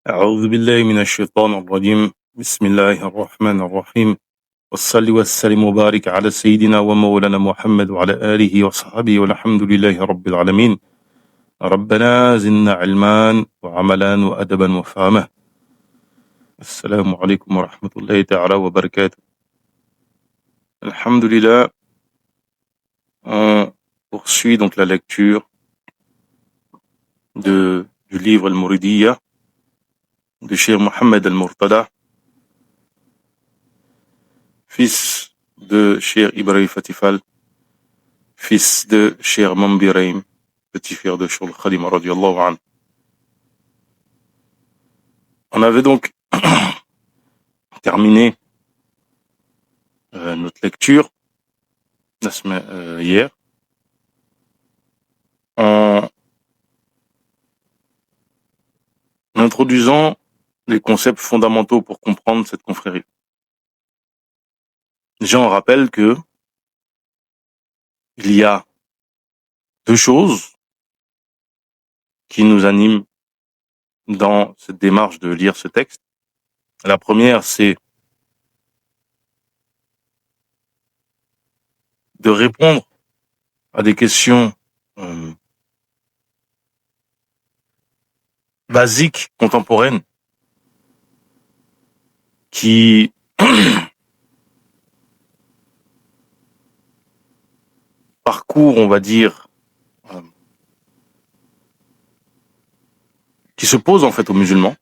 أعوذ بالله من الشيطان الرجيم بسم الله الرحمن الرحيم والصل والسلام وبارك على سيدنا ومولانا محمد وعلى آله وصحبه والحمد لله رب العالمين ربنا زدنا علما وعملا وأدبا وفهما. السلام عليكم ورحمة الله تعالى وبركاته. Alhamdulillah, on poursuit donc la lecture du livre Al-Mouridiyya de Cheikh Mohammed Al-Murtada, fils de Cheikh Ibrahim Fatifal, fils de Cheikh Mambiraim, petit-frère de Cheikh Al-Khadim radiyallahu anhu. On avait donc terminé notre lecture hier en introduisant les concepts fondamentaux pour comprendre cette confrérie. Déjà, on rappelle que il y a deux choses qui nous animent dans cette démarche de lire ce texte. La première, c'est de répondre à des questions basiques, contemporaines, qui parcourent, on va dire, qui se posent en fait aux musulmans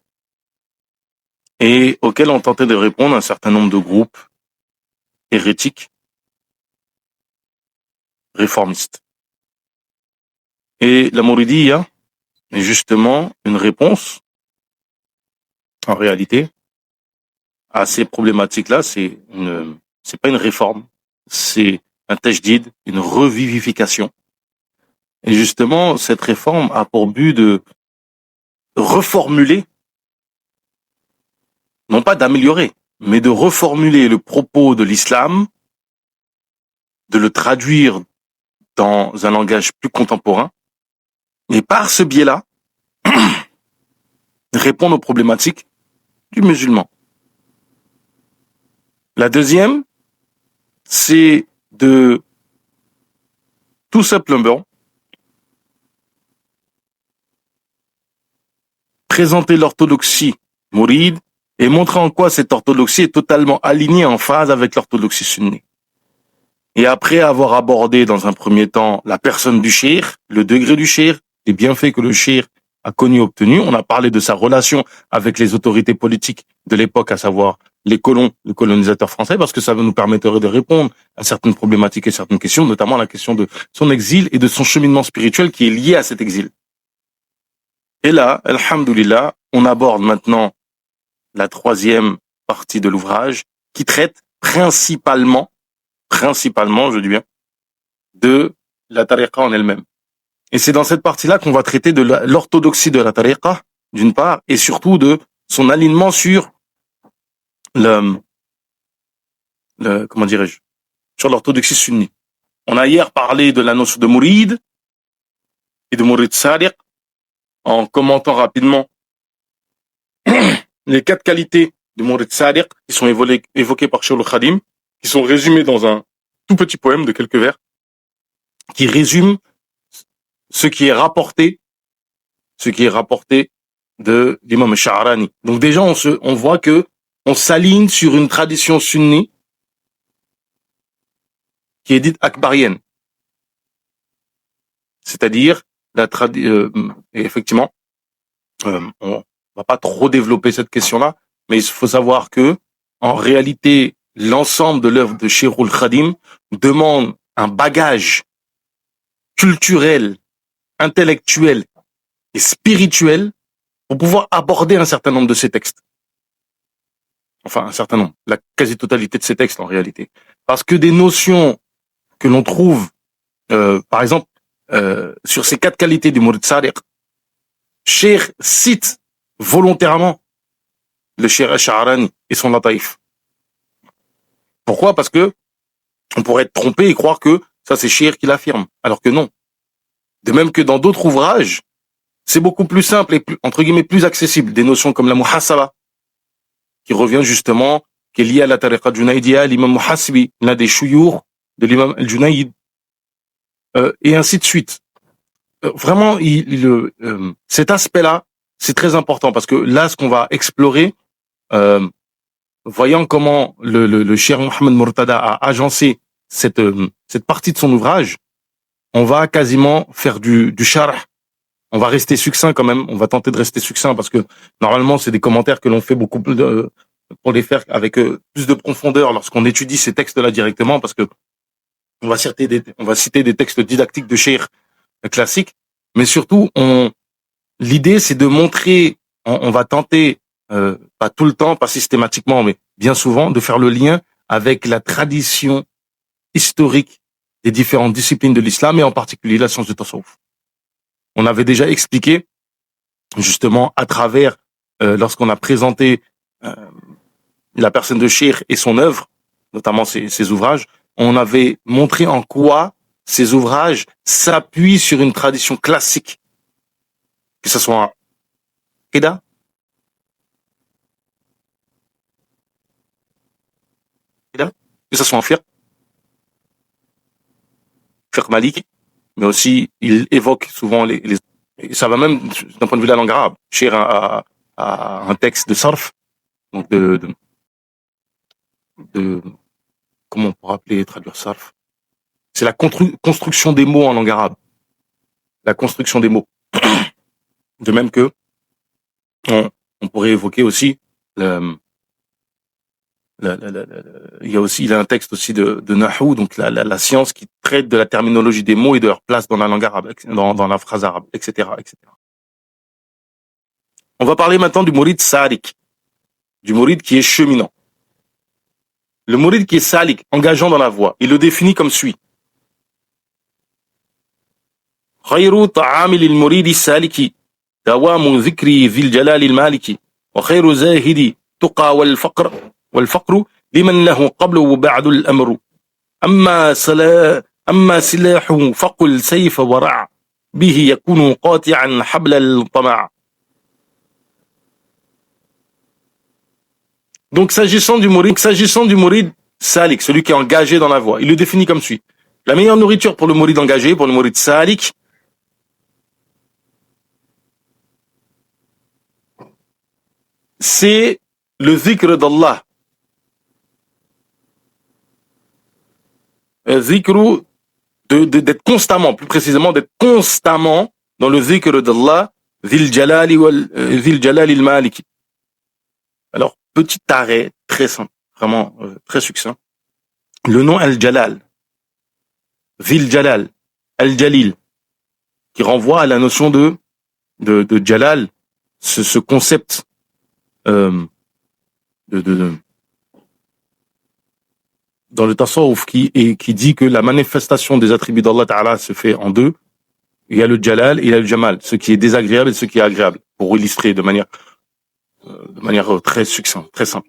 et auxquels ont tenté de répondre un certain nombre de groupes hérétiques, réformistes. Et la Mouridiyya est justement une réponse, en réalité, à ces problématiques-là. C'est pas une réforme, c'est un tajdid, une revivification. Et justement, cette réforme a pour but de reformuler, non pas d'améliorer, mais de reformuler le propos de l'islam, de le traduire dans un langage plus contemporain, et par ce biais-là, répondre aux problématiques du musulman. La deuxième, c'est de tout simplement présenter l'orthodoxie mouride et montrer en quoi cette orthodoxie est totalement alignée en phase avec l'orthodoxie sunnite. Et après avoir abordé dans un premier temps la personne du cheikh, le degré du cheikh, les bienfaits que le cheikh a connus et obtenus, on a parlé de sa relation avec les autorités politiques de l'époque, à savoir les colons, les colonisateurs français, parce que ça nous permettrait de répondre à certaines problématiques et certaines questions, notamment la question de son exil et de son cheminement spirituel qui est lié à cet exil. Et là, alhamdoulilah, on aborde maintenant la troisième partie de l'ouvrage qui traite principalement, je dis bien, de la tariqa en elle-même. Et c'est dans cette partie-là qu'on va traiter de l'orthodoxie de la tariqa, d'une part, et surtout de son alignement sur comment dirais-je, sur l'orthodoxie sunnite. On a hier parlé de la notion de mourid et de mourid sadiq, en commentant rapidement les 4 qualités du mourid sadiq qui sont évoquées par Cheikh Al-Khadim, qui sont résumées dans un tout petit poème de quelques vers, qui résume ce qui est rapporté de l'imam Sha'rani. Donc déjà, on voit que on s'aligne sur une tradition sunnite qui est dite akbarienne. C'est-à-dire et effectivement, on va pas trop développer cette question-là, mais il faut savoir que, en réalité, l'ensemble de l'œuvre de Cheikhul Khadim demande un bagage culturel, intellectuel et spirituel pour pouvoir aborder un certain nombre de ces textes. Enfin, un certain nombre, la quasi-totalité de ces textes en réalité. Parce que des notions que l'on trouve, par exemple, sur ces 4 qualités du Mourid Sadiq, Cheikh cite volontairement le Cheikh Ash'arani et son Lataïf. Pourquoi? Parce que on pourrait être trompé et croire que ça c'est Cheikh qui l'affirme, alors que non. De même que dans d'autres ouvrages, c'est beaucoup plus simple et plus, entre guillemets, plus accessible. Des notions comme la muhasaba, qui revient justement, qui est liée à la tariqa Junaïdia, l'imam Muhasibi, l'un des chouyours de l'imam al-Junaïd, et ainsi de suite. Vraiment, cet aspect-là, c'est très important parce que là, ce qu'on va explorer, voyant comment le Cheikh Mohamed Murtada a agencé cette partie de son ouvrage, on va quasiment faire du sharh. On va rester succinct quand même. On va tenter de rester succinct parce que normalement, c'est des commentaires que l'on fait beaucoup plus pour les faire avec plus de profondeur lorsqu'on étudie ces textes-là directement, parce que on va citer des textes didactiques de Cheikh classiques, mais surtout, l'idée, c'est de montrer, on va tenter, pas tout le temps, pas systématiquement, mais bien souvent, de faire le lien avec la tradition historique des différentes disciplines de l'islam et en particulier la science du tasawwuf. On avait déjà expliqué, justement, à travers, lorsqu'on a présenté la personne de Cheikh et son œuvre, notamment ses ouvrages, on avait montré en quoi ces ouvrages s'appuient sur une tradition classique, que ce soit en Aqida, que ce soit en fiqh maliki, mais aussi il évoque souvent ça va même d'un point de vue de la langue arabe. Cheikh a un texte de sarf, donc de comment on pourrait traduire sarf. C'est la construction des mots en langue arabe. La construction des mots. De même que on pourrait évoquer aussi il a un texte aussi de Nahou, donc la science qui traite de la terminologie des mots et de leur place dans la langue arabe, dans la phrase arabe, etc., etc. On va parler maintenant du Mourid Salik, du Mourid qui est cheminant. Le Mourid qui est Salik, engageant dans la voie, il le définit comme suit. خير طعام للمريد السالك دوام ذكر ذي الجلال المالك وخير زاهد تقى والفقر لمن له قبل وبعد الأمر أما سلاح فقل سيف ورع به يكون قاطعا حبل الطمع. Donc s'agissant du mourid salik, celui qui est engagé dans la voie, il le définit comme suit. La meilleure nourriture pour le mourid engagé, pour le mourid salik, c'est le zikr d'Allah. Zikr d'être constamment, plus précisément d'être constamment dans le zikr d'Allah, Zil Jalali al-Maliki. Alors, petit arrêt, très simple, vraiment très succinct. Le nom Al-Jalal, Zil Jalal, Al-Jalil, qui renvoie à la notion de Jalal, ce concept dans le tasawwuf qui dit que la manifestation des attributs d'Allah Ta'ala se fait en deux. Il y a le Jalal et il y a le Jamal, ce qui est désagréable et ce qui est agréable, pour illustrer de manière très succincte, très simple.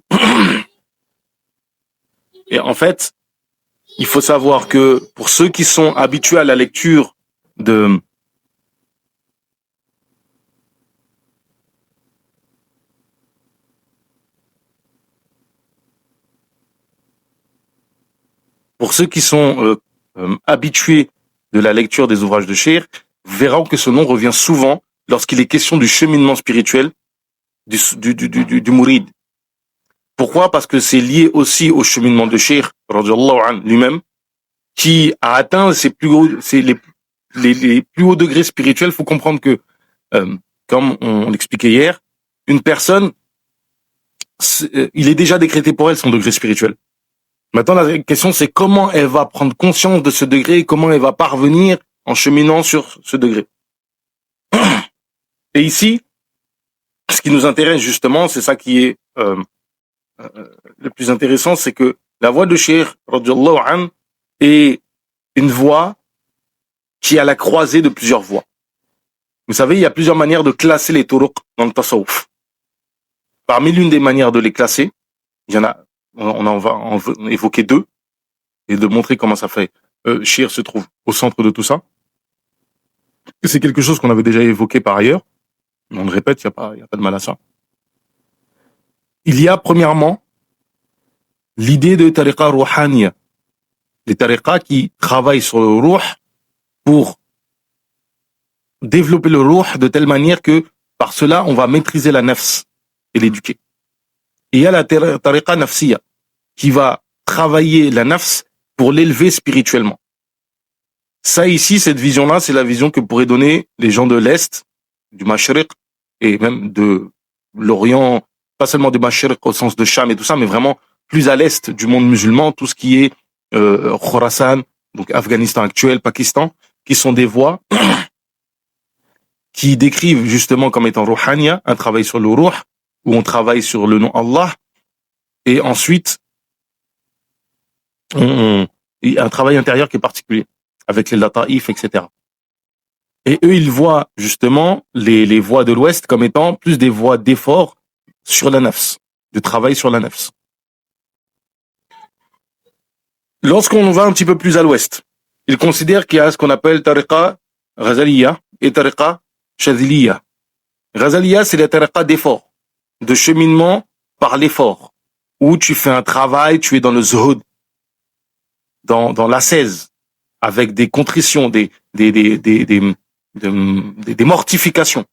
Et en fait, il faut savoir que pour ceux qui sont habitués à la lecture habitués de la lecture des ouvrages de Cheikh, verront que ce nom revient souvent lorsqu'il est question du cheminement spirituel du Mourid. Pourquoi? Parce que c'est lié aussi au cheminement de Cheikh radhiyallahu anhu lui-même, qui a atteint les plus hauts degrés spirituels, faut comprendre que, comme on l'expliquait hier, une personne, il est déjà décrété pour elle son degré spirituel. Maintenant, la question, c'est comment elle va prendre conscience de ce degré et comment elle va parvenir en cheminant sur ce degré. Et ici, ce qui nous intéresse justement, c'est ça qui est le plus intéressant, c'est que la voix de Cheikh radhiyallahu anhu est une voix qui est à la croisée de plusieurs voies. Vous savez, il y a plusieurs manières de classer les turuq dans le tasawwuf. Parmi l'une des manières de les classer, il y en a, on va en évoquer deux et de montrer comment ça fait. Cheikh se trouve au centre de tout ça. C'est quelque chose qu'on avait déjà évoqué par ailleurs. On le répète, il n'y a pas de mal à ça. Il y a premièrement l'idée de tariqa rouhaniya. Les tariqas qui travaillent sur le ruh pour développer le ruh de telle manière que par cela on va maîtriser la nafs et l'éduquer. Et il y a la tariqa nafsiya qui va travailler la nafs pour l'élever spirituellement. Ça ici, cette vision-là, c'est la vision que pourraient donner les gens de l'Est, du Mashriq et même de l'Orient, pas seulement du Mashriq au sens de Sham et tout ça, mais vraiment plus à l'Est du monde musulman, tout ce qui est Khorasan, donc Afghanistan actuel, Pakistan, qui sont des voies qui décrivent justement comme étant Rouhaniya, un travail sur le Ruh, où on travaille sur le nom Allah, et ensuite et un travail intérieur qui est particulier, avec les lataïf, etc. Et eux, ils voient justement les voies de l'Ouest comme étant plus des voies d'effort sur la nafs, de travail sur la nafs. Lorsqu'on va un petit peu plus à l'Ouest, ils considèrent qu'il y a ce qu'on appelle tariqa ghazaliya et tariqa shadhiliya. Ghazaliya, c'est la tariqa d'effort, de cheminement par l'effort, où tu fais un travail, tu es dans le zuhud, dans l'ascèse, avec des contritions, des mortifications.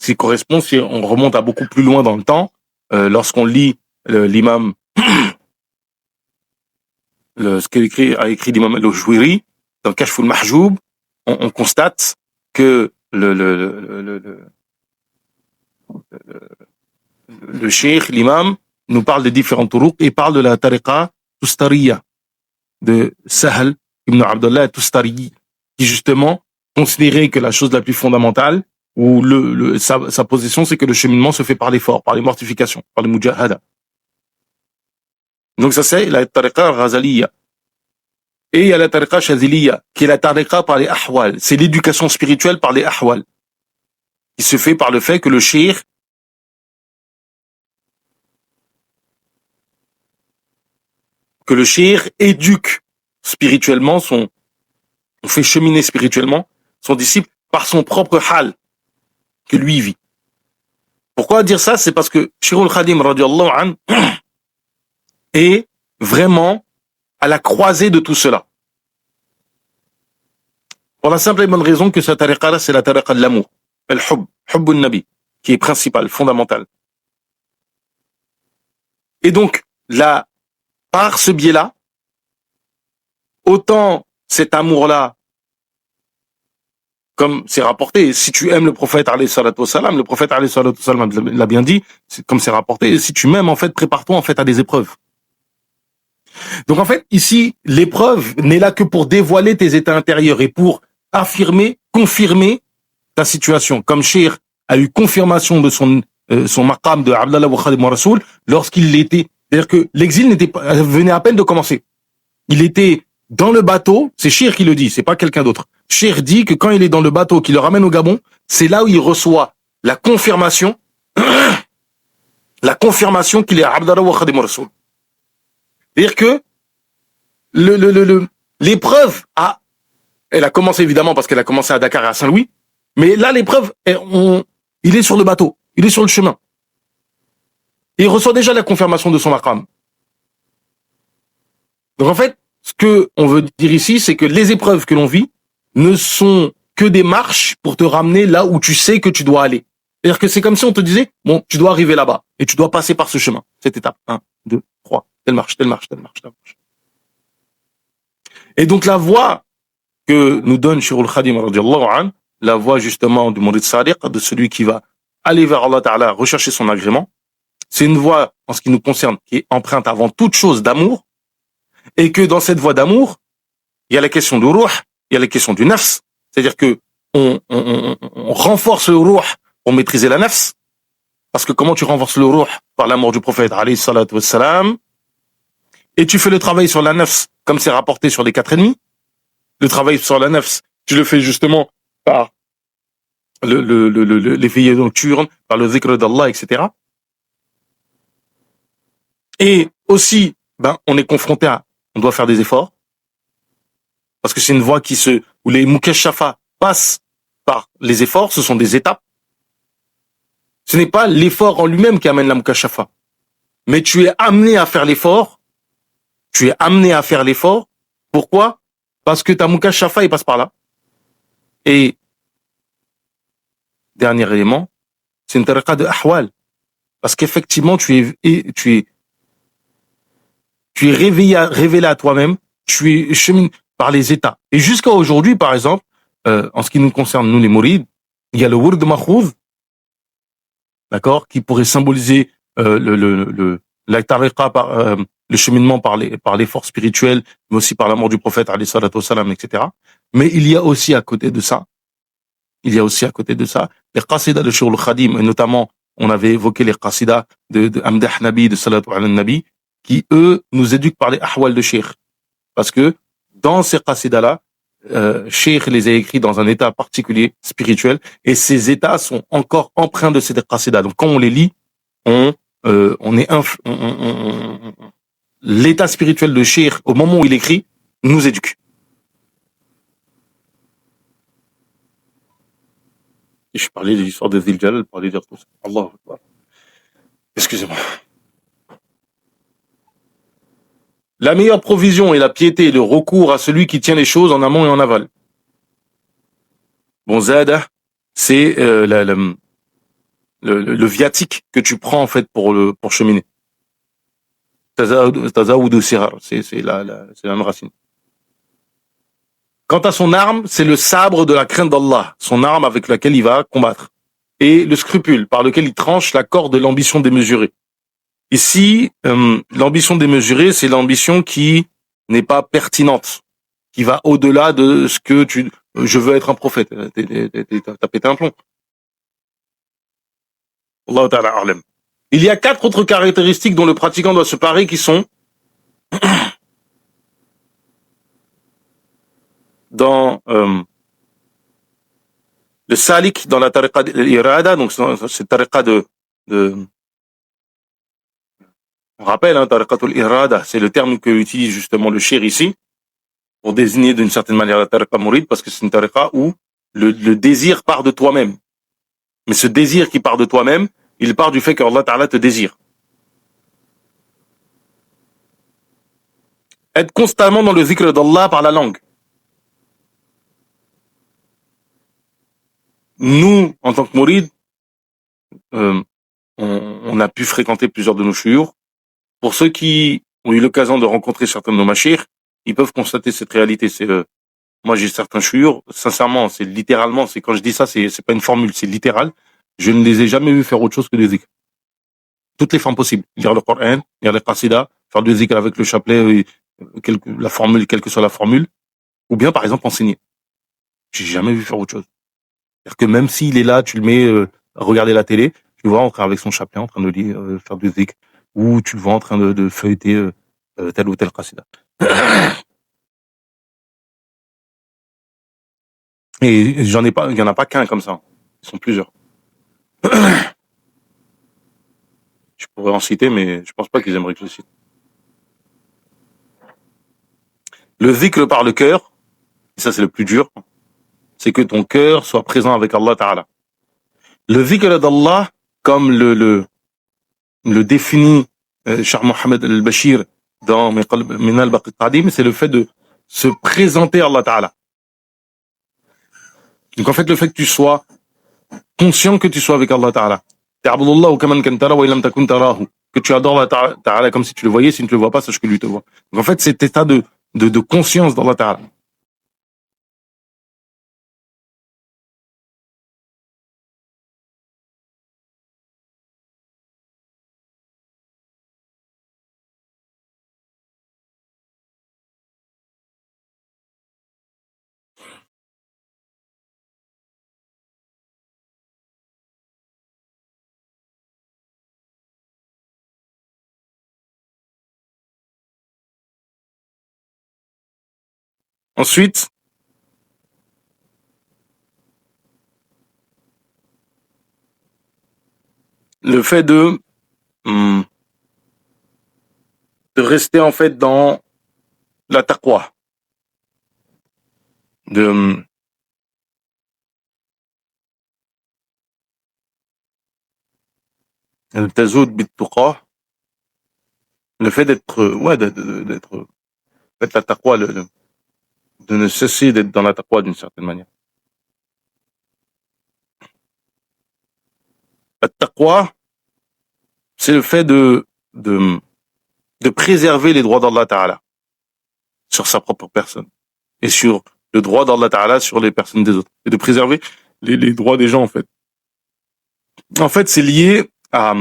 Ce qui correspond, si on remonte à beaucoup plus loin dans le temps, lorsqu'on lit l'imam, ce qu'a écrit l'imam al-Jouiri, dans Kashful Mahjoub, on constate que le cheikh, l'imam, nous parle des différents turuq et parle de la tariqa Tustariya, de Sahl ibn Abdullah Tustari, qui justement considérait que la chose la plus fondamentale, ou sa position, c'est que le cheminement se fait par l'effort, par les mortifications, par les mujahada. Donc ça c'est la tariqa ghazaliya. Et il y a la tariqa shadhiliya, qui est la tariqa par les ahwal. C'est l'éducation spirituelle par les ahwal, qui se fait par le fait que le cheikh éduque spirituellement on fait cheminer spirituellement son disciple par son propre hal que lui vit. Pourquoi dire ça? C'est parce que Shirul Khadim radiyallahu anhu est vraiment à la croisée de tout cela. Pour la simple et bonne raison que cette tariqa-là, c'est la tariqa de l'amour, hubbun nabi, qui est principale, fondamentale. Et donc, là, par ce biais-là, autant cet amour-là, comme c'est rapporté, si tu aimes le prophète alayhi salatu wassalam, le prophète alayhi salatu wassalam l'a bien dit, comme c'est rapporté, si tu m'aimes, en fait, prépare-toi en fait à des épreuves. Donc en fait, ici, l'épreuve n'est là que pour dévoiler tes états intérieurs et pour affirmer, confirmer ta situation. Comme Cheikh a eu confirmation de son maqam de Abdallah wa Khadim wa Rasoul lorsqu'il était, c'est-à-dire que l'exil venait à peine de commencer. Il était dans le bateau, c'est Cheikh qui le dit, c'est pas quelqu'un d'autre. Cheikh dit que quand il est dans le bateau qui le ramène au Gabon, c'est là où il reçoit la confirmation qu'il est Abdallah wa Khadim wa Rasoul. C'est-à-dire que l'épreuve elle a commencé évidemment parce qu'elle a commencé à Dakar et à Saint-Louis, mais là l'épreuve, il est sur le bateau, il est sur le chemin. Et il reçoit déjà la confirmation de son maqam. Donc en fait, ce que on veut dire ici, c'est que les épreuves que l'on vit ne sont que des marches pour te ramener là où tu sais que tu dois aller. C'est-à-dire que c'est comme si on te disait, bon, tu dois arriver là-bas et tu dois passer par ce chemin, cette étape. 1, 2, 3, telle marche, telle marche, telle marche, telle marche. Et donc la voie que nous donne Shirul Khadim radiallahu anhu, la voie justement du Murid Sadiq, de celui qui va aller vers Allah Ta'ala, rechercher son agrément. C'est une voie, en ce qui nous concerne, qui est empreinte avant toute chose d'amour, et que dans cette voie d'amour, il y a la question du ruh, il y a la question du nafs, c'est-à-dire que on renforce le ruh pour maîtriser la nafs, parce que comment tu renforces le ruh? Par l'amour du prophète, alayhi salatu wassalam, et tu fais le travail sur la nafs, comme c'est rapporté sur les 4 ennemis. Le travail sur la nafs, tu le fais justement par les veillées nocturnes, par le zikr d'Allah, etc. Et aussi, on est confronté on doit faire des efforts, parce que c'est une voie où les mukashafa passent par les efforts, ce sont des étapes. Ce n'est pas l'effort en lui-même qui amène la mukashafa, mais tu es amené à faire l'effort. Tu es amené à faire l'effort. Pourquoi? Parce que ta mukashafa, il passe par là. Et dernier élément, c'est une tariqa de ahwal, parce qu'effectivement tu es révélé à toi-même, tu es cheminé par les états. Et jusqu'à aujourd'hui, par exemple, en ce qui nous concerne, nous les mourides, il y a le wurd makhouz, d'accord, qui pourrait symboliser la tariqa par le cheminement par l'effort spirituel, mais aussi par l'amour du prophète, alayhi salatu wassalam, etc. Mais il y a aussi à côté de ça, les qasidas de Shirul Khadim, et notamment, on avait évoqué les qasidas de Amdah Nabi, de Salatu ala Nabi, qui, eux, nous éduquent par les ahwal de Cheikh. Parce que, dans ces qasidas-là, Cheikh les a écrits dans un état particulier, spirituel, et ces états sont encore empreints de ces qasidas. Donc, quand on les lit, l'état spirituel de Cheikh, au moment où il écrit, nous éduque. Et je parlais de l'histoire de Zil Jalal pour aller dire tout ça. Allahu Akbar. Excusez-moi. La meilleure provision est la piété et le recours à celui qui tient les choses en amont et en aval. Bon, Zada, c'est le viatique que tu prends en fait pour cheminer. Tazaoud sirar, c'est la même racine. Quant à son arme, c'est le sabre de la crainte d'Allah, son arme avec laquelle il va combattre, et le scrupule par lequel il tranche la corde de l'ambition démesurée. Ici, l'ambition démesurée, c'est l'ambition qui n'est pas pertinente, qui va au-delà de ce que je veux être un prophète. T'as pété un plomb. Allah ta'ala a'lam. Il y a 4 autres caractéristiques dont le pratiquant doit se parer qui sont dans le salik, dans la tariqa de l'irada, donc c'est tariqa on rappelle, tariqatul irada, c'est le terme que utilise justement le shir ici, pour désigner d'une certaine manière la tariqa mouride, parce que c'est une tariqa où le désir part de toi-même. Mais ce désir qui part de toi-même, il part du fait que Allah Ta'ala te désire. Être constamment dans le zikr d'Allah par la langue. Nous, en tant que mourides, on a pu fréquenter plusieurs de nos chouyours. Pour ceux qui ont eu l'occasion de rencontrer certains de nos machirs, ils peuvent constater cette réalité. Moi, j'ai certains chouyours, sincèrement, c'est littéralement, quand je dis ça, c'est pas une formule, c'est littéral. Je ne les ai jamais vus faire autre chose que des zikr. Toutes les formes possibles. Lire le Coran, lire les qasidas, faire du zikr avec le chapelet, la formule, quelle que soit la formule. Ou bien, par exemple, enseigner. J'ai jamais vu faire autre chose. C'est-à-dire que même s'il est là, tu le mets à regarder la télé, tu le vois entrer avec son chapelet en train de lire, faire du zikr, ou tu le vois en train de feuilleter tel ou tel qasida. Et il y en a pas qu'un comme ça. Ils sont plusieurs. Je pourrais en citer, mais je pense pas qu'ils aimeraient que je le cite. Le zikr par le cœur, et ça c'est le plus dur, c'est que ton cœur soit présent avec Allah Ta'ala. Le zikr d'Allah, comme le définit Cheikh Mohammed al-Bashir dans Min al-Baqi al-Qadim, c'est le fait de se présenter à Allah Ta'ala. Donc en fait, le fait que tu sois conscient que tu sois avec Allah Ta'ala. Que tu adores Allah Ta'ala comme si tu le voyais, si tu ne le vois pas, sache que lui te voit. Donc en fait, cet état de conscience d'Allah Ta'ala. Ensuite, le fait hum, de rester en fait dans la taqwa, de tazoud bit tuqa, le fait d'être d'être la taqwa, de ne cesser d'être dans la taqwa d'une certaine manière. La taqwa, c'est le fait de préserver les droits d'Allah Ta'ala sur sa propre personne et sur le droit d'Allah Ta'ala sur les personnes des autres, et de préserver les droits des gens en fait. En fait, c'est lié à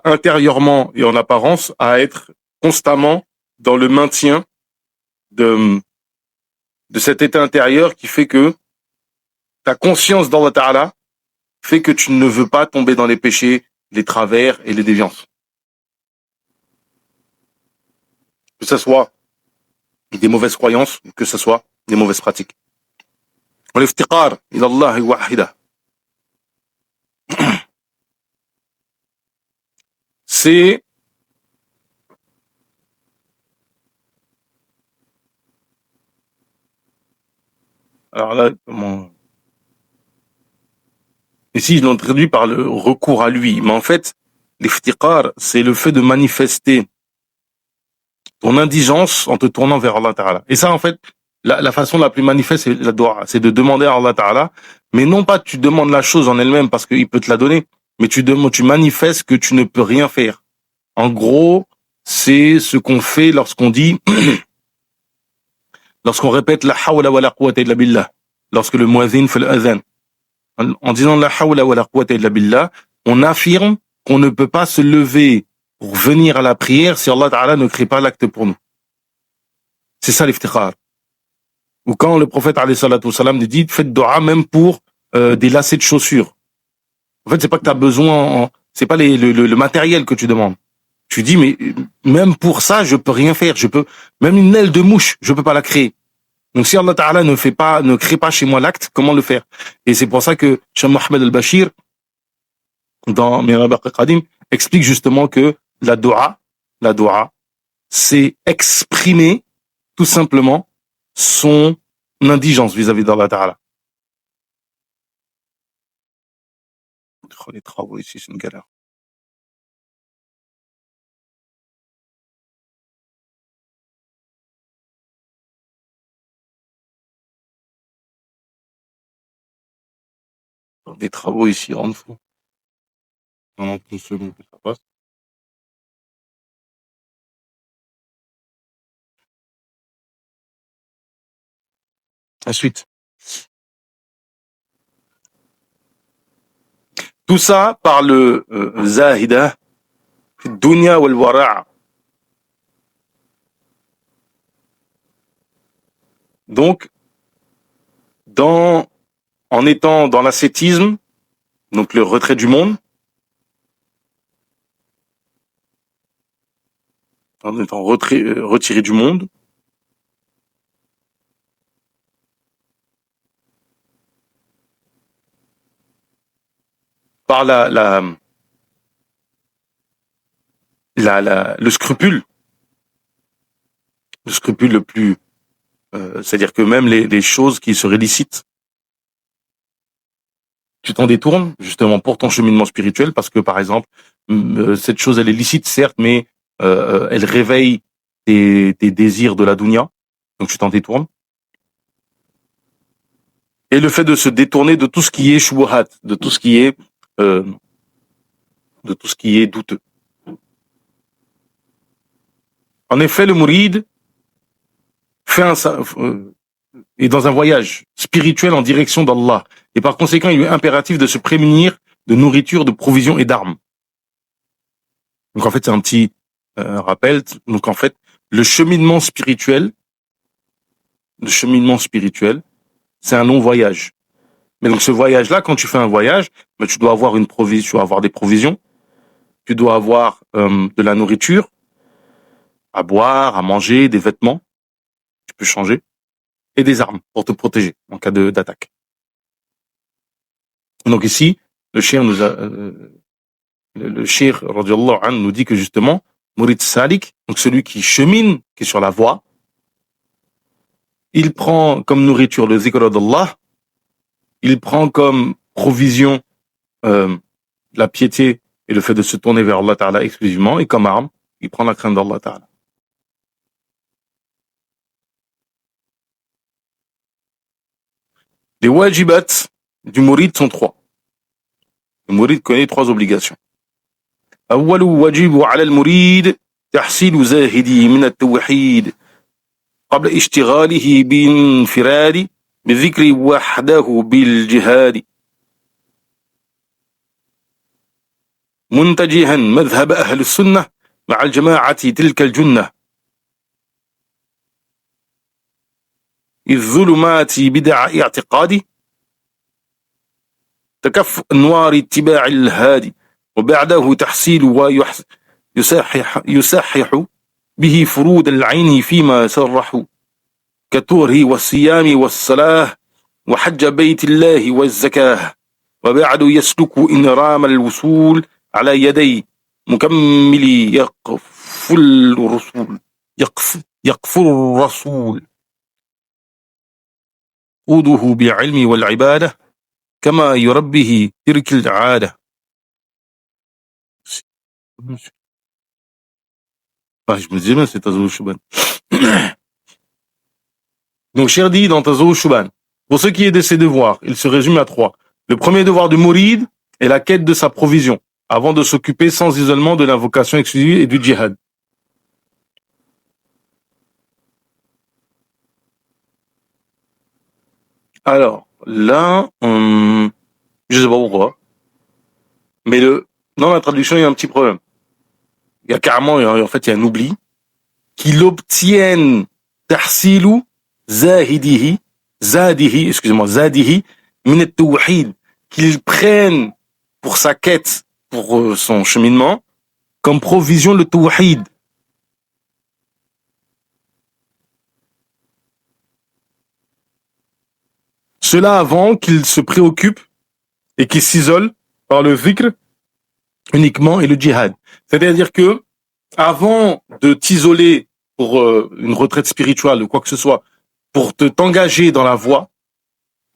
intérieurement et en apparence à être constamment dans le maintien de cet état intérieur qui fait que ta conscience d'Allah Ta'ala fait que tu ne veux pas tomber dans les péchés, les travers et les déviances. Que ce soit des mauvaises croyances, que ce soit des mauvaises pratiques. والإفتقار إلى الله وحده. C'est alors là comment ici ils l'ont traduit par le recours à lui, mais en fait l'iftiqar c'est le fait de manifester ton indigence en te tournant vers Allah Ta'ala. Et ça en fait la façon la plus manifeste c'est la dua, c'est de demander à Allah Ta'ala, mais non pas tu demandes la chose en elle-même parce qu'il peut te la donner, mais tu manifestes que tu ne peux rien faire. En gros, c'est ce qu'on fait lorsqu'on dit lorsqu'on répète la hawla wa la quwwata illa billah, lorsque le muezzin fait le adhan. En disant la hawla wa la quwwata illa billah, on affirme qu'on ne peut pas se lever pour venir à la prière si Allah Ta'ala ne crée pas l'acte pour nous. C'est ça l'iftikhar. Ou quand le prophète alayhi salatu wassalam dit faites dua même pour des lacets de chaussures. En fait, c'est pas que tu as besoin, c'est pas le matériel que tu demandes. Tu dis mais même pour ça, je peux rien faire, même une aile de mouche, je peux pas la créer. Donc si Allah Ta'ala ne crée pas chez moi l'acte, comment le faire? Et c'est pour ça que Cheikh Mohammed al-Bashir dans Mirabaq al-Qadim explique justement que la dua, c'est exprimer tout simplement son indigence vis-à-vis d'Allah Ta'ala. Les travaux ici, c'est une galère. Des travaux ici rendent fou. Pendant 12 secondes que ça passe. Ensuite. Tout ça par le Zahida, Dunya wal Wara'. Donc, en étant dans l'ascétisme, donc le retrait du monde, en étant retiré du monde, par le scrupule le plus, c'est-à-dire que même les choses qui seraient licites, tu t'en détournes justement pour ton cheminement spirituel parce que par exemple cette chose elle est licite certes mais elle réveille tes désirs de la dunya, donc tu t'en détournes. Et le fait de se détourner de tout ce qui est shubuhat, de tout ce qui est douteux. En effet, le mouride est dans un voyage spirituel en direction d'Allah. Et par conséquent, il est impératif de se prémunir de nourriture, de provisions et d'armes. Donc en fait, c'est un petit rappel. Donc en fait, le cheminement spirituel, c'est un long voyage. Mais donc ce voyage-là, quand tu fais un voyage, tu dois avoir des provisions, tu dois avoir de la nourriture, à boire, à manger, des vêtements. Tu peux changer, et des armes pour te protéger en cas d'attaque. Donc ici, le cheikh le cheikh radiyallahu anhu nous dit que justement, Murid Salik, donc celui qui chemine, qui est sur la voie, il prend comme nourriture le zikr d'Allah, il prend comme provision la piété et le fait de se tourner vers Allah Ta'ala exclusivement, et comme arme, il prend la crainte d'Allah Ta'ala. Les wajibats du murid sont 3. Le murid connaît 3 obligations. أول واجب على المريد تحصيل زاهده من التوحيد قبل اشتغاله بانفراد بالذكر وحده بالجهاد منتجها مذهب أهل السنة مع الجماعة تلك الجنة إذ ظلمات بدع اعتقاد تكف أنوار اتباع الهادي وبعده تحصيل ويصحح به فروض العين فيما سرح كالطهر والصيام والصلاة وحج بيت الله والزكاة وبعد يسلك إن رام الوصول على يدي مكمل يقفل الرسول قوده بعلم والعبادة كما يربيه ترك العادة. Je me disais bien, c'est Tazou Shuban. Donc, cher dit dans Tazou Shuban, pour ce qui est de ses devoirs, il se résume à 3. Le premier devoir du Mourid est la quête de sa provision, avant de s'occuper sans isolement de l'invocation exclusive et du djihad. Alors, là, je sais pas pourquoi, mais dans la traduction, il y a un petit problème. Il y a carrément, en fait, il y a un oubli, qu'il obtienne tahsilu zadihi, min at-tawhid, qu'il prenne pour sa quête, pour son cheminement, comme provision le tawhid. Cela avant qu'il se préoccupe et qu'il s'isole par le zikr uniquement et le djihad. C'est-à-dire que avant de t'isoler pour une retraite spirituelle ou quoi que ce soit, pour t'engager dans la voie,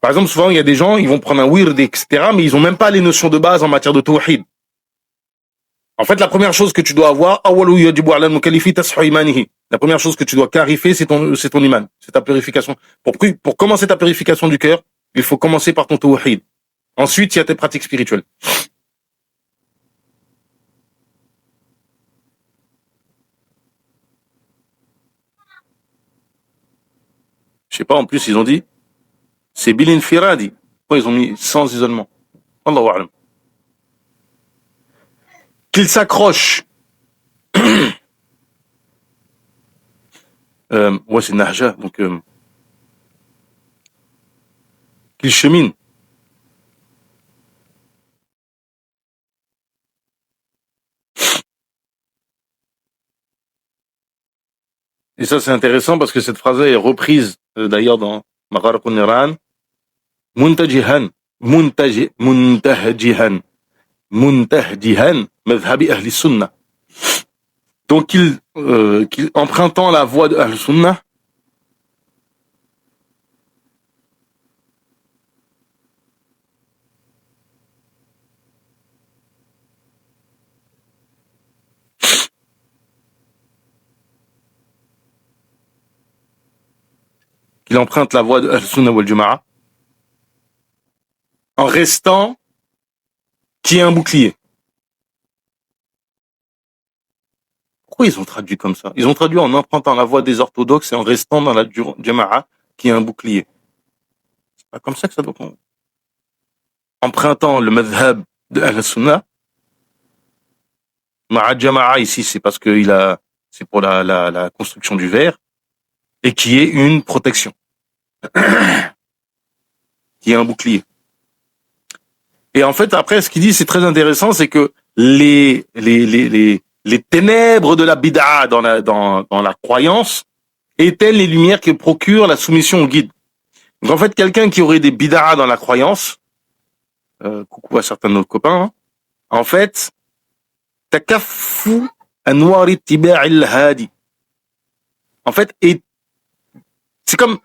par exemple, souvent il y a des gens, ils vont prendre un wird, etc., mais ils ont même pas les notions de base en matière de tawhid. En fait, la première chose que tu dois avoir, la première chose que tu dois clarifier, c'est ton iman, c'est ta purification. Pour commencer ta purification du cœur, il faut commencer par ton tawhid. Ensuite, il y a tes pratiques spirituelles. Je sais pas, en plus, ils ont dit, c'est Bilin Firadi. Pourquoi ils ont mis sans isolement? Allahu a'lam. Qu'il s'accroche. Ouais, c'est Nahja, donc qu'il chemine. Et ça, c'est intéressant parce que cette phrase-là est reprise d'ailleurs dans Magharq al-Niran. Muntahjihan, madhhabi ahli sunnah. Donc, qu'il empruntant la voie de ahli sunnah, qu'il emprunte la voie de ahli sunnah wal jama'a, en restant qui est un bouclier. Pourquoi ils ont traduit comme ça? Ils ont traduit en empruntant la voie des orthodoxes et en restant dans la jama'a qui est un bouclier. C'est pas comme ça que ça doit être. Empruntant le madhhab de Ahl-Sunnah, Ma'a jama'a ici, c'est parce que c'est pour la construction du verre, et qui est une protection. Qui est un bouclier. Et en fait, après, ce qu'il dit, c'est très intéressant, c'est que les ténèbres de la bid'a dans la croyance éteignent les lumières qui procurent la soumission au guide. Donc en fait, quelqu'un qui aurait des bid'ah dans la croyance, coucou à certains de nos copains, hein, en fait, takaffu anwar ittiba' al-hadi. En fait, c'est comme,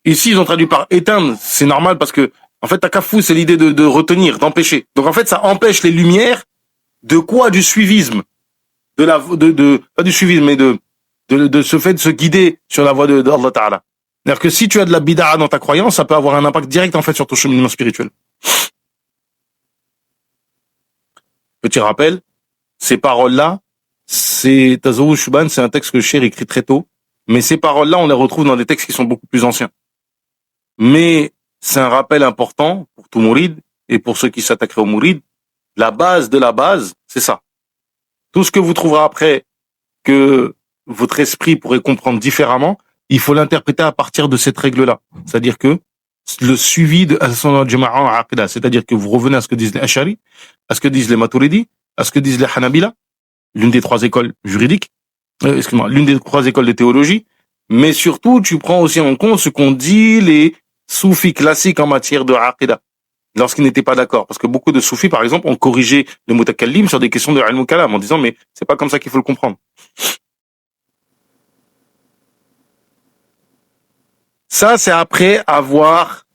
ici ils ont traduit par éteindre, c'est normal parce que, en fait, takaffu, c'est l'idée de retenir, d'empêcher. Donc en fait, ça empêche les lumières de quoi? Du suivisme. Pas du suivisme, mais de ce fait de se guider sur la voie d'Allah Ta'ala. C'est-à-dire que si tu as de la bid'a dans ta croyance, ça peut avoir un impact direct, en fait, sur ton cheminement spirituel. Petit rappel, ces paroles-là, c'est Tazawwuj Shuban, c'est un texte que le Cheikh écrit très tôt, mais ces paroles-là, on les retrouve dans des textes qui sont beaucoup plus anciens. Mais c'est un rappel important pour tout mouride et pour ceux qui s'attaqueraient au mouride. La base de la base, c'est ça. Tout ce que vous trouverez après que votre esprit pourrait comprendre différemment, il faut l'interpréter à partir de cette règle-là. C'est-à-dire que le suivi de As-Sunnah wal Jama'a en Aqida, c'est-à-dire que vous revenez à ce que disent les Ash'ari, à ce que disent les Maturidi, à ce que disent les Hanabila, l'une des trois écoles juridiques, l'une des trois écoles de théologie, mais surtout, tu prends aussi en compte ce qu'ont dit les soufis classiques en matière de Aqida, lorsqu'ils n'étaient pas d'accord. Parce que beaucoup de soufis, par exemple, ont corrigé le mutakallim sur des questions de ilm kalam en disant, mais c'est pas comme ça qu'il faut le comprendre. Ça, c'est après avoir,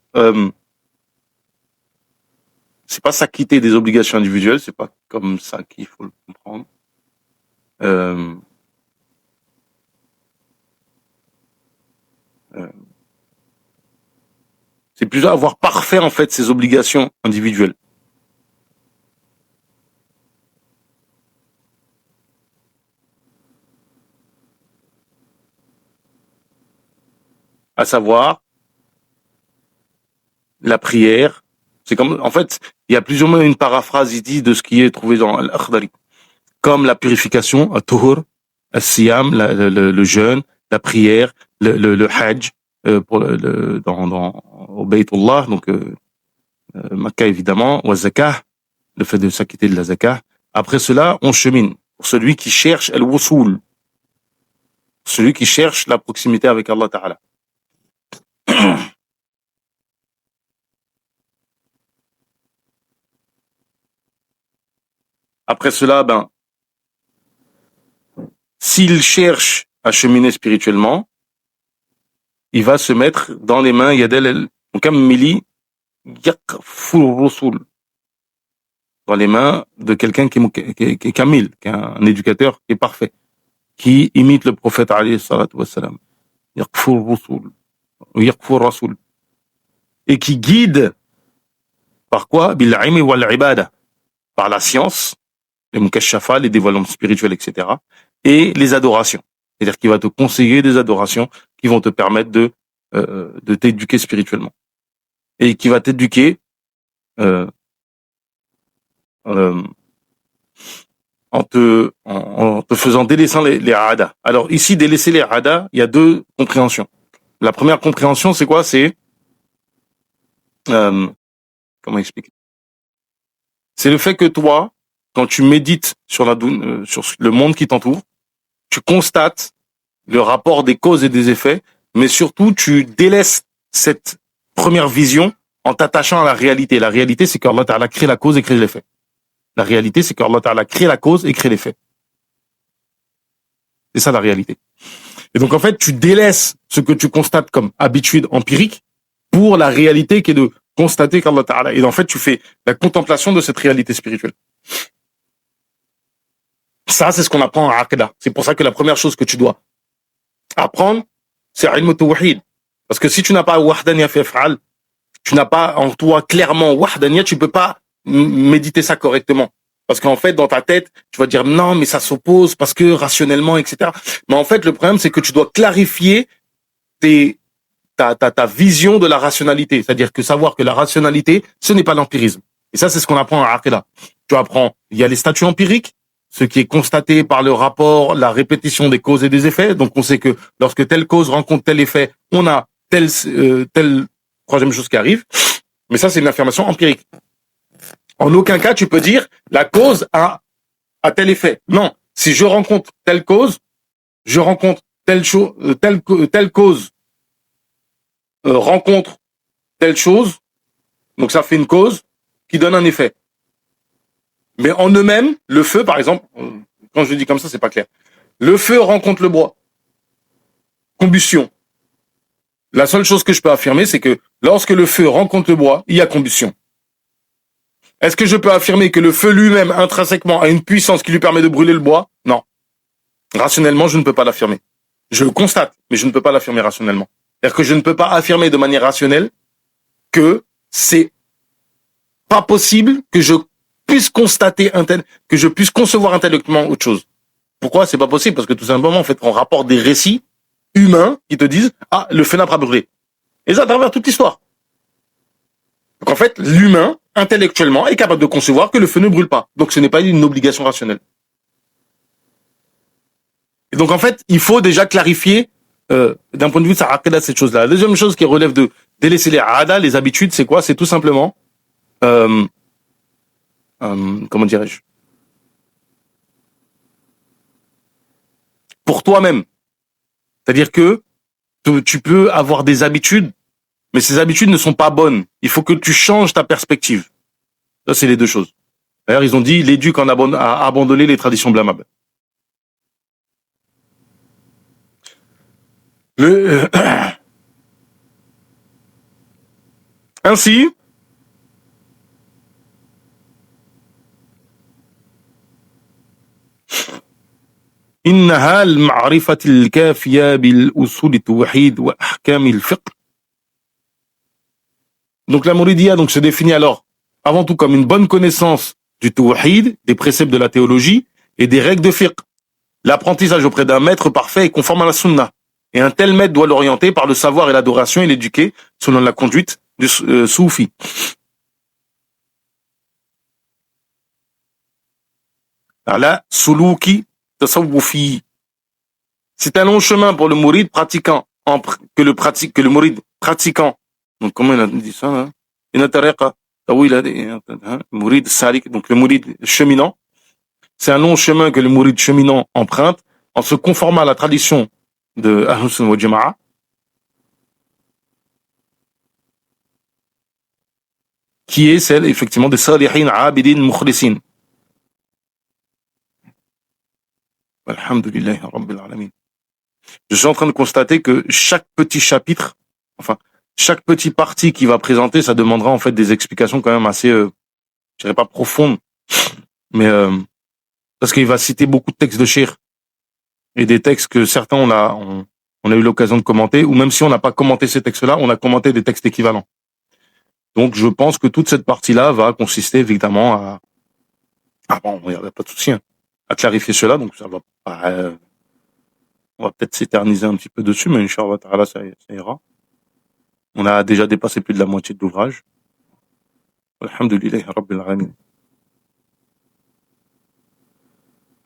c'est pas s'acquitter des obligations individuelles, c'est pas comme ça qu'il faut le comprendre. C'est plutôt avoir parfait, en fait, ses obligations individuelles. À savoir, la prière. C'est comme, en fait, il y a plus ou moins une paraphrase ici de ce qui est trouvé dans Al-Akhdari. Comme la purification, At-Tuhur, As-Siyam, le jeûne, la prière, le Hajj, pour au Baytullah, donc, Makkah évidemment, ou Zakah, le fait de s'acquitter de la Zakah. Après cela, on chemine. Pour celui qui cherche Al-Wusul, celui qui cherche la proximité avec Allah Ta'ala. Après cela, s'il cherche à cheminer spirituellement, il va se mettre dans les mains Yadel Mukammili Yaqfur Rusul, dans les mains de quelqu'un qui est Kamil, qui est un éducateur qui est parfait, qui imite le prophète alayhi salatu wassalam. Yaqfur Rusul, Yaqfur Rasul, et qui guide par quoi? Bil ilmi wal ibada, par la science, les mukashafa, les dévoilements spirituels, etc. et les adorations. C'est-à-dire qu'il va te conseiller des adorations qui vont te permettre de t'éduquer spirituellement. Et qui va t'éduquer en te faisant délaissant les aada. Alors ici, délaisser les aada, il y a deux compréhensions. La première compréhension, c'est quoi? C'est comment expliquer? C'est le fait que toi, quand tu médites sur sur le monde qui t'entoure, tu constates le rapport des causes et des effets, mais surtout tu délaisses cette première vision en t'attachant à la réalité. La réalité, c'est qu'Allah Ta'ala crée la cause et crée l'effet. La réalité, c'est qu'Allah Ta'ala crée la cause et crée l'effet. C'est ça la réalité. Et donc en fait, tu délaisses ce que tu constates comme habitude empirique pour la réalité qui est de constater qu'Allah Ta'ala. Et en fait, tu fais la contemplation de cette réalité spirituelle. Ça, c'est ce qu'on apprend à Aqida. C'est pour ça que la première chose que tu dois apprendre, c'est ilm tawhid. Parce que si tu n'as pas wahdaniya fi af'al, tu n'as pas en toi clairement wahdaniya, tu peux pas méditer ça correctement. Parce qu'en fait, dans ta tête, tu vas dire non, mais ça s'oppose parce que rationnellement, etc. Mais en fait, le problème, c'est que tu dois clarifier ta vision de la rationalité. C'est-à-dire que savoir que la rationalité, ce n'est pas l'empirisme. Et ça, c'est ce qu'on apprend à Aqida. Tu apprends, il y a les statuts empiriques, ce qui est constaté par le rapport, la répétition des causes et des effets. Donc, on sait que lorsque telle cause rencontre tel effet, on a telle troisième chose qui arrive. Mais ça, c'est une affirmation empirique. En aucun cas, tu peux dire la cause a tel effet. Non. Si je rencontre telle cause, je rencontre telle cause rencontre telle chose, donc ça fait une cause qui donne un effet. Mais en eux-mêmes, le feu, par exemple, quand je dis comme ça, c'est pas clair. Le feu rencontre le bois. Combustion. La seule chose que je peux affirmer, c'est que lorsque le feu rencontre le bois, il y a combustion. Est-ce que je peux affirmer que le feu lui-même, intrinsèquement, a une puissance qui lui permet de brûler le bois? Non. Rationnellement, je ne peux pas l'affirmer. Je le constate, mais je ne peux pas l'affirmer rationnellement. C'est-à-dire que je ne peux pas affirmer de manière rationnelle que c'est pas possible que je puisse constater que je puisse concevoir intellectuellement autre chose. Pourquoi c'est pas possible? Parce que tout simplement, en fait, on rapporte des récits humains qui te disent ah, le feu n'a pas brûlé. Et ça à travers toute l'histoire. Donc en fait, l'humain, intellectuellement, est capable de concevoir que le feu ne brûle pas. Donc ce n'est pas une obligation rationnelle. Et donc en fait, il faut déjà clarifier d'un point de vue de sa aqida cette chose-là. La deuxième chose qui relève de délaisser les aada, les habitudes, c'est quoi? C'est tout simplement comment dirais-je? Pour toi-même. C'est-à-dire que tu peux avoir des habitudes, mais ces habitudes ne sont pas bonnes. Il faut que tu changes ta perspective. Ça, c'est les deux choses. D'ailleurs, ils ont dit, l'éduc a abandonné les traditions blâmables. Ainsi, إنها المعرفة الكافية بالأصول التوحيد وأحكام الفقه. Donc la Mouridia donc se définit alors avant tout comme une bonne connaissance du tawhid, des préceptes de la théologie et des règles de fiqh. L'apprentissage auprès d'un maître parfait est conforme à la sunna. Et un tel maître doit l'orienter par le savoir et l'adoration et l'éduquer selon la conduite du soufi. Ala suluki tasawwufi. C'est un long chemin pour le mouride pratiquant que le mouride pratiquant. Donc comment il a dit ça là? Une tariqa tawila mouride salik, donc le mouride cheminant. C'est un long chemin que le mouride cheminant emprunte en se conformant à la tradition de Ahlus Sunnah wal Jama'a. Qui est celle effectivement des salihin abidin mukhlisin. Alhamdulillah Rabbil Alamin. Je suis en train de constater que chaque petit chapitre, enfin, chaque petit parti qui va présenter, ça demandera en fait des explications quand même assez, je dirais pas profondes, mais parce qu'il va citer beaucoup de textes de cheikh et des textes que certains on a eu l'occasion de commenter, ou même si on n'a pas commenté ces textes-là, on a commenté des textes équivalents. Donc je pense que toute cette partie-là va consister évidemment à bon, il n'y a pas de souci, hein, à clarifier cela, donc ça va pas, on va peut-être s'éterniser un petit peu dessus, mais Inch'Allah ta'ala ça ira. On a déjà dépassé plus de la moitié de l'ouvrage. Alhamdulillah Rabbil Alamin.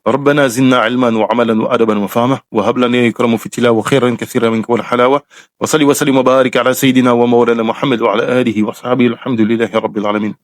ربنا زدنا علما وعملا وادبا وفهما وهب لنا يكرم في التلاوه خيرا كثيرا منك والحلاوه وصلي وسلم وبارك على سيدنا ومولانا محمد وعلى اله وصحبه الحمد لله رب العالمين.